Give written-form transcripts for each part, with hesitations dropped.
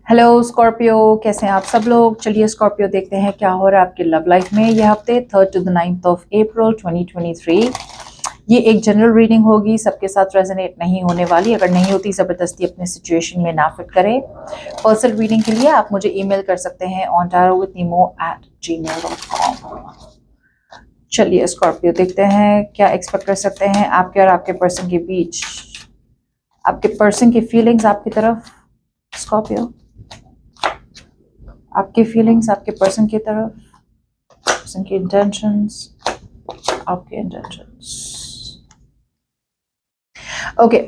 Hello Scorpio, कैसे हैं आप सब लोग। चलिए स्कॉर्पियो देखते हैं क्या हो रहा है आपके लव लाइफ में ये हफ्ते 3rd to the 9th of April 2023। ये एक जनरल रीडिंग होगी, सबके साथ रेजोनेट नहीं होने वाली। अगर नहीं होती ज़बरदस्ती अपने सिचुएशन में ना फिट करें। पर्सनल रीडिंग के लिए आप मुझे ईमेल कर सकते हैं ontarowithnemo@gmail.com। चलिए स्कॉर्पियो देखते हैं क्या एक्सपेक्ट कर सकते हैं आपके और आपके पर्सन के बीच, आपके पर्सन की फीलिंग्स आपकी तरफ। स्कॉर्पियो, आपकी फीलिंग्स आपके पर्सन की तरफ, पर्सन की इंटेंशंस, आपके इंटेंशंस। ओके,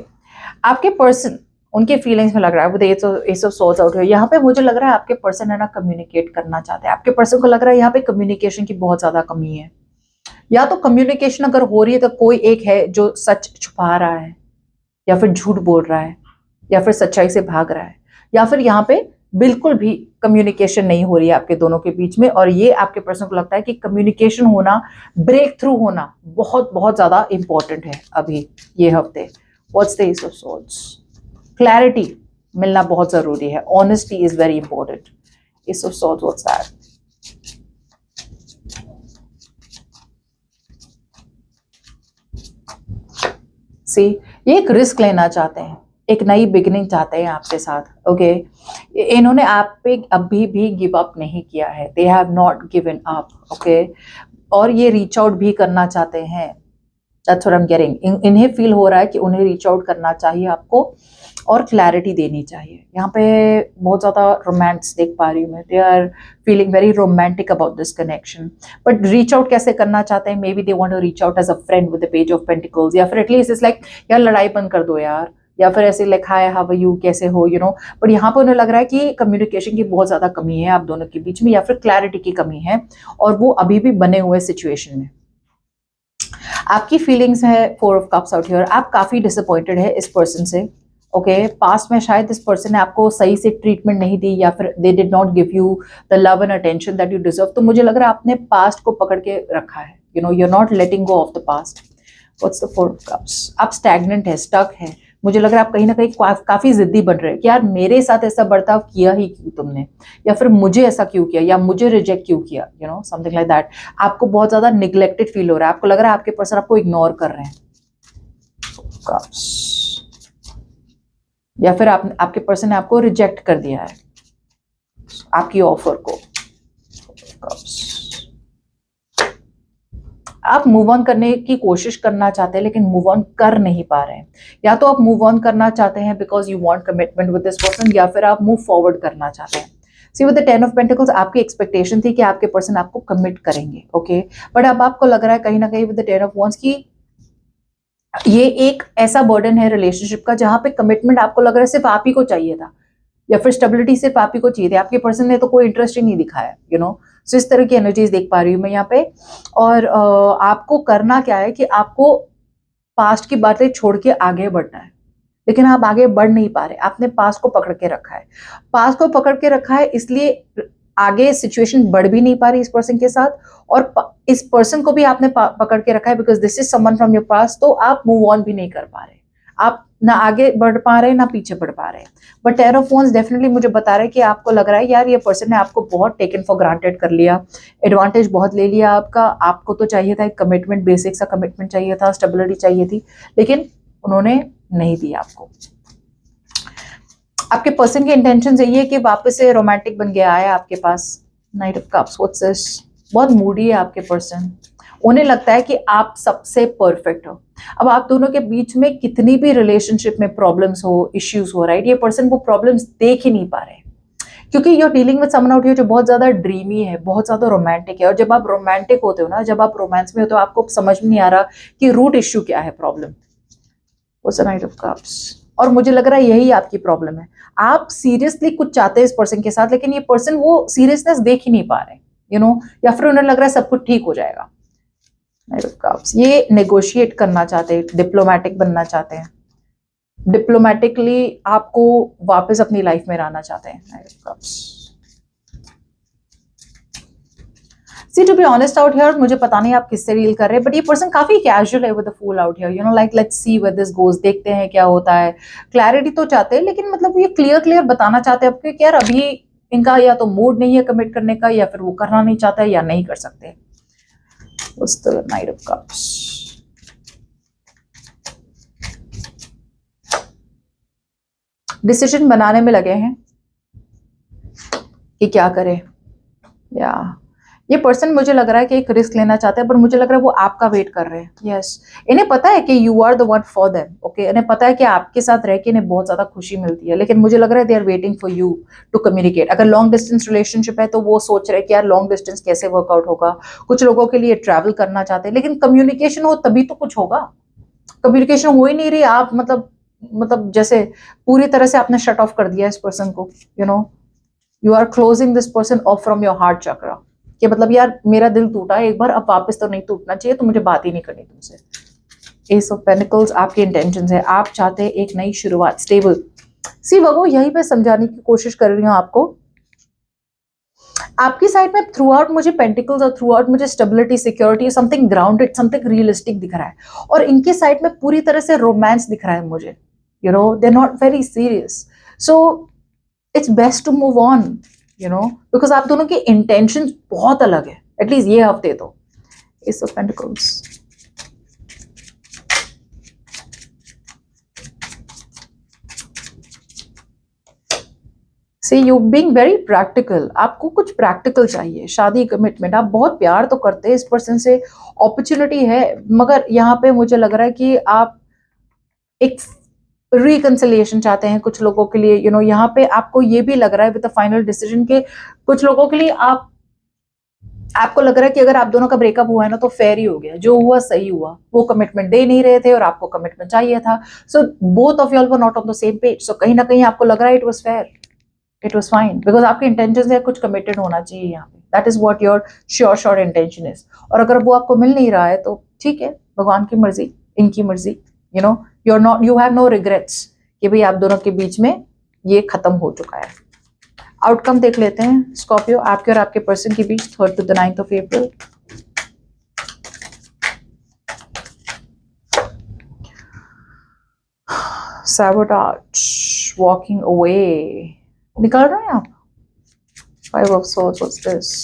आपके पर्सन उनके फीलिंग्स में लग रहा है वो एस ऑफ सोर्ड्स आउट है। यहाँ पे मुझे लग रहा है आपके पर्सन है ना कम्युनिकेट करना चाहते हैं। आपके पर्सन को लग रहा है यहाँ पे कम्युनिकेशन की बहुत ज्यादा कमी है। या तो कम्युनिकेशन अगर हो रही है तो कोई एक है जो सच छुपा रहा है, या फिर झूठ बोल रहा है, या फिर सच्चाई से भाग रहा है, या फिर यहाँ पे बिल्कुल भी कम्युनिकेशन नहीं हो रही है आपके दोनों के बीच में। और ये आपके पर्सन को लगता है कि कम्युनिकेशन होना, ब्रेक थ्रू होना बहुत बहुत ज्यादा इंपॉर्टेंट है अभी ये हफ्ते। What's the ace of swords? Clarity मिलना बहुत जरूरी है। Honesty is very important. Ace of swords, what's that? See, ये एक रिस्क लेना चाहते हैं, एक नई बिगिनिंग चाहते हैं आपके साथ। ओके, इन्होंने आप पे अभी भी गिव अप नहीं किया है। They have not given up. Okay, और ये रीच आउट भी करना चाहते हैं। That's what I am getting. इन्हें फील हो रहा है कि उन्हें रीच आउट करना चाहिए आपको और क्लैरिटी देनी चाहिए। यहाँ पे बहुत ज्यादा रोमांस देख पा रही हूँ मैं। They are feeling very romantic about this connection. But reach out कैसे करना चाहते हैं? Maybe they want to reach out as a friend with the page of pentacles, या फिर एटलीस्ट इट्स लाइक यार लड़ाई बंद कर दो यार, या फिर ऐसे like hi how are you, कैसे हो, यू नो। बट यहाँ पे उन्हें लग रहा है कि कम्युनिकेशन की बहुत ज्यादा कमी है आप दोनों के बीच में, या फिर क्लैरिटी की कमी है, और वो अभी भी बने हुए सिचुएशन में। आपकी फीलिंग्स है 4 ऑफ कप्स आउट हियर। आप काफी डिसअपॉइंटेड है इस पर्सन से। ओके, पास्ट में शायद इस पर्सन ने आपको सही से ट्रीटमेंट नहीं दी, या फिर they did not give you the love and attention that you deserve. तो मुझे लग रहा है आपने पास्ट को पकड़ के रखा है। You know, you are not letting go of the past. What's the 4 of cups? आप स्टैग्नेंट है, स्टक है। मुझे लग रहा है आप कहीं ना कहीं काफी जिद्दी बन रहे हैं कि यार मेरे साथ ऐसा बर्ताव किया ही क्यों तुमने, या फिर मुझे ऐसा क्यों किया, या मुझे रिजेक्ट क्यों किया, you know, something like that. आपको बहुत ज्यादा निग्लेक्टेड फील हो रहा है। आपको लग रहा है आपके पर्सन आपको इग्नोर कर रहे हैं। कप्स, या फिर आपके पर्सन ने आपको रिजेक्ट कर दिया है, आपकी ऑफर को। कप्स, आप मूव ऑन करने की कोशिश करना चाहते हैं लेकिन मूव ऑन कर नहीं पा रहे हैं। या तो आप मूव ऑन करना चाहते हैं because you want commitment with this person, या फिर आप मूव फॉरवर्ड करना चाहते हैं। सी विद द 10 ऑफ पेंटिकल्स आपकी एक्सपेक्टेशन थी कि आपके पर्सन आपको कमिट करेंगे। ओके, बट अब आपको लग रहा है कहीं ना कहीं विद द 10 ऑफ वांड्स की ये एक ऐसा बर्डन है रिलेशनशिप का जहां पे कमिटमेंट आपको लग रहा है सिर्फ आप ही को चाहिए था, या फिर स्टेबिलिटी सिर्फ आप ही को चाहिए थी। आपके पर्सन ने तो कोई इंटरेस्ट ही नहीं दिखाया, यू नो। सो इस तरह की एनर्जीज देख पा रही हूँ मैं यहाँ पे। और आपको करना क्या है कि आपको पास्ट की बातें छोड़ के आगे बढ़ना है, लेकिन आप आगे बढ़ नहीं पा रहे। आपने पास्ट को पकड़ के रखा है। पास्ट को पकड़ के रखा है इसलिए आगे सिचुएशन बढ़ भी नहीं पा रही इस पर्सन के साथ, और इस पर्सन को भी आपने पकड़ के रखा है because this is someone from your past. तो आप मूव ऑन भी नहीं कर पा रहे। आप ना आगे बढ़ पा रहे हैं ना पीछे बढ़ पा रहे हैं। But ten of wands definitely मुझे बता रहा है कि आपको लग रहा है यार ये पर्सन ने आपको बहुत टेकन फॉर ग्रांटेड कर लिया, एडवांटेज बहुत ले लिया आपका। आपको तो चाहिए था एक कमिटमेंट, बेसिक सा कमिटमेंट चाहिए था, स्टेबिलिटी चाहिए थी, लेकिन उन्होंने नहीं दी आपको। आपके पर्सन की इंटेंशन यही है कि वापस से रोमांटिक बन गया है आपके पास। Knight of cups, what's this? बहुत मूडी है आपके पर्सन। उन्हें लगता है कि आप सबसे परफेक्ट हो। अब आप दोनों के बीच में कितनी भी रिलेशनशिप में प्रॉब्लम्स हो, इश्यूज हो, राइट, ये पर्सन वो प्रॉब्लम्स देख ही नहीं पा रहे, क्योंकि you are dealing with someone out here जो बहुत ज्यादा ड्रीमी है, बहुत ज्यादा रोमांटिक है। और जब आप रोमांटिक होते हो ना, जब आप रोमांस में होते हो, आपको समझ में नहीं आ रहा कि रूट इश्यू क्या है, problem. What's the night of cups? और मुझे लग रहा है यही आपकी प्रॉब्लम है। आप सीरियसली कुछ चाहते हैं इस पर्सन के साथ, लेकिन ये पर्सन वो सीरियसनेस देख ही नहीं पा रहे, यू नो, या फिर उन्हें लग रहा है सब कुछ ठीक हो जाएगा। नाइट ऑफ कप्स, ये नेगोशिएट करना चाहते हैं, डिप्लोमेटिक बनना चाहते हैं, डिप्लोमेटिकली आपको वापस अपनी लाइफ में लाना चाहते हैं। Knight of cups, see to be honest out here, मुझे पता नहीं आप किससे डील कर रहे हैं, बट ये पर्सन काफी कैजुअल है with the fool out here, you know, like let's see where this goes, देखते हैं क्या होता है। क्लैरिटी तो चाहते हैं, लेकिन मतलब ये क्लियर क्लियर बताना चाहते हैं आपको कि यार अभी इनका या तो मूड नहीं है कमिट करने का, या फिर वो करना नहीं चाहता है, या नहीं कर सकते। What's the Knight of Cups? Decision बनाने में लगे हैं कि क्या करें। या ये पर्सन मुझे लग रहा है कि एक रिस्क लेना चाहते हैं, पर मुझे लग रहा है वो आपका वेट कर रहे हैं। यस, इन्हें पता है कि you are the one for them. Okay, इन्हें पता है कि आपके साथ रह के इन्हें बहुत ज्यादा खुशी मिलती है, लेकिन मुझे लग रहा है they are waiting for you to communicate. अगर लॉन्ग डिस्टेंस रिलेशनशिप है तो वो सोच रहे हैं कि यार लॉन्ग डिस्टेंस कैसे वर्कआउट होगा। कुछ लोगों के लिए ट्रैवल करना चाहते हैं, लेकिन कम्युनिकेशन हो तभी तो कुछ होगा। कम्युनिकेशन हो ही नहीं रही, आप मतलब जैसे पूरी तरह से आपने शट ऑफ कर दिया इस पर्सन को। You know, you are closing this person off from your heart chakra, कि मतलब यार मेरा दिल टूटा है एक बार, अब वापस तो नहीं टूटना चाहिए, तो मुझे बात ही नहीं करनी तुमसे। एस ऑफ पेनिकल्स आपके इंटेंशंस है, आप चाहते हैं एक नई शुरुआत, स्टेबल। सी वगो यहीं पे समझाने की कोशिश कर रही हूँ आपको। आपकी साइड में थ्रू आउट मुझे पेंटिकल्स और थ्रू आउट मुझे stability, security, something grounded, something realistic दिख रहा है, और इनके साइड में पूरी तरह से रोमांस दिख रहा है मुझे। You know, they are not very serious, so it's best to move on, you know, because आप दोनों के इंटेंशन बहुत अलग है, एटलीस्ट ये हफ्ते तो। Ace of pentacles, see you being very practical, आपको कुछ प्रैक्टिकल चाहिए। शादी, कमिटमेंट, आप बहुत प्यार तो करते हैं इस पर्सन से, अपॉर्चुनिटी है, मगर यहाँ पे मुझे लग रहा है कि आप एक रिकंसिलिएशन चाहते हैं कुछ लोगों के लिए। यू नो, यहाँ पे आपको ये भी लग रहा है विद द फाइनल डिसीजन के कुछ लोगों के लिए आपको लग रहा है कि अगर आप दोनों का ब्रेकअप हुआ है ना, तो फेयर ही हो गया, जो हुआ सही हुआ। वो कमिटमेंट दे नहीं रहे थे और आपको कमिटमेंट चाहिए था, so both of you all were not on the same page. So कहीं ना कहीं आपको लग रहा है it was fair, it was fine, because आपके इंटेंशन है कुछ कमिटेड होना चाहिए यहाँ पे। That is what your sure intention is. और अगर वो आपको मिल नहीं रहा है तो ठीक है, भगवान की मर्जी, इनकी मर्जी। You know, you have no regrets कि भाई आप दोनों के बीच में ये खत्म हो चुका है। आउटकम देख लेते हैं स्कॉर्पियो, आपके और आपके पर्सन के बीच 3rd to the 9th of April। Sabotage, walking away, निकल रहे हैं आप। 5 of Swords, what's this?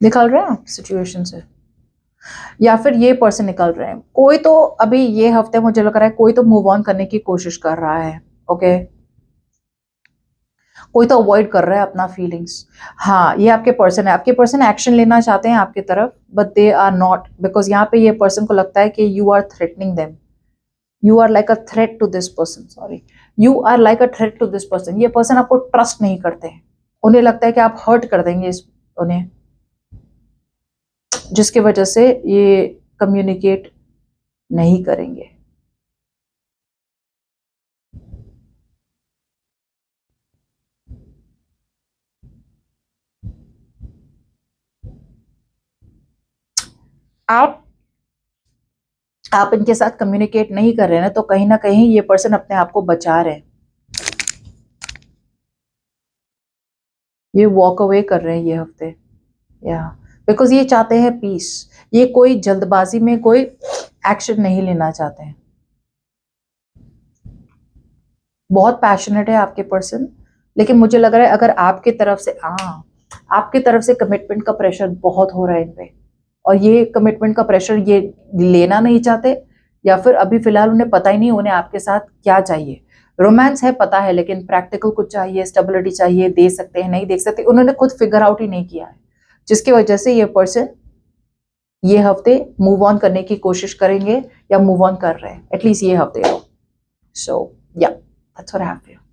निकल रहे हैं आप सिचुएशन से, या फिर ये पर्सन निकल रहे हैं। कोई तो अभी ये हफ्ते मुझे लग रहा है कोई तो मूव ऑन करने की कोशिश कर रहा है। ओके, कोई तो अवॉइड कर रहा है अपना फीलिंग्स। हाँ, ये आपके पर्सन है, आपके पर्सन एक्शन लेना चाहते हैं आपकी तरफ, but they are not, because यहाँ पे ये पर्सन को लगता है कि you are threatening them, you are like a threat to this person, sorry, you are like a threat to this person. ये पर्सन आपको ट्रस्ट नहीं करते हैं, उन्हें लगता है कि आप हर्ट कर देंगे उन्हें, जिसकी वजह से ये कम्युनिकेट नहीं करेंगे। आप इनके साथ कम्युनिकेट नहीं कर रहे हैं तो कहीं ना कहीं ये पर्सन अपने आप को बचा रहे हैं, ये वॉक अवे कर रहे हैं ये हफ्ते, या बिकॉज ये चाहते हैं पीस। ये कोई जल्दबाजी में कोई एक्शन नहीं लेना चाहते हैं। बहुत पैशनेट है आपके पर्सन, लेकिन मुझे लग रहा है अगर आपकी तरफ से आपकी तरफ से कमिटमेंट का प्रेशर बहुत हो रहा है इन पे, और ये कमिटमेंट का प्रेशर ये लेना नहीं चाहते, या फिर अभी फिलहाल उन्हें पता ही नहीं उन्हें आपके साथ क्या चाहिए। रोमांस है पता है, लेकिन प्रैक्टिकल कुछ चाहिए, स्टेबिलिटी चाहिए, दे सकते हैं नहीं दे सकते, उन्होंने खुद फिगर आउट ही नहीं किया है, जिसकी वजह से ये पर्सन ये हफ्ते मूव ऑन करने की कोशिश करेंगे, या मूव ऑन कर रहे हैं एटलीस्ट ये हफ्ते। सो या दैट्स व्हाट आई हैव।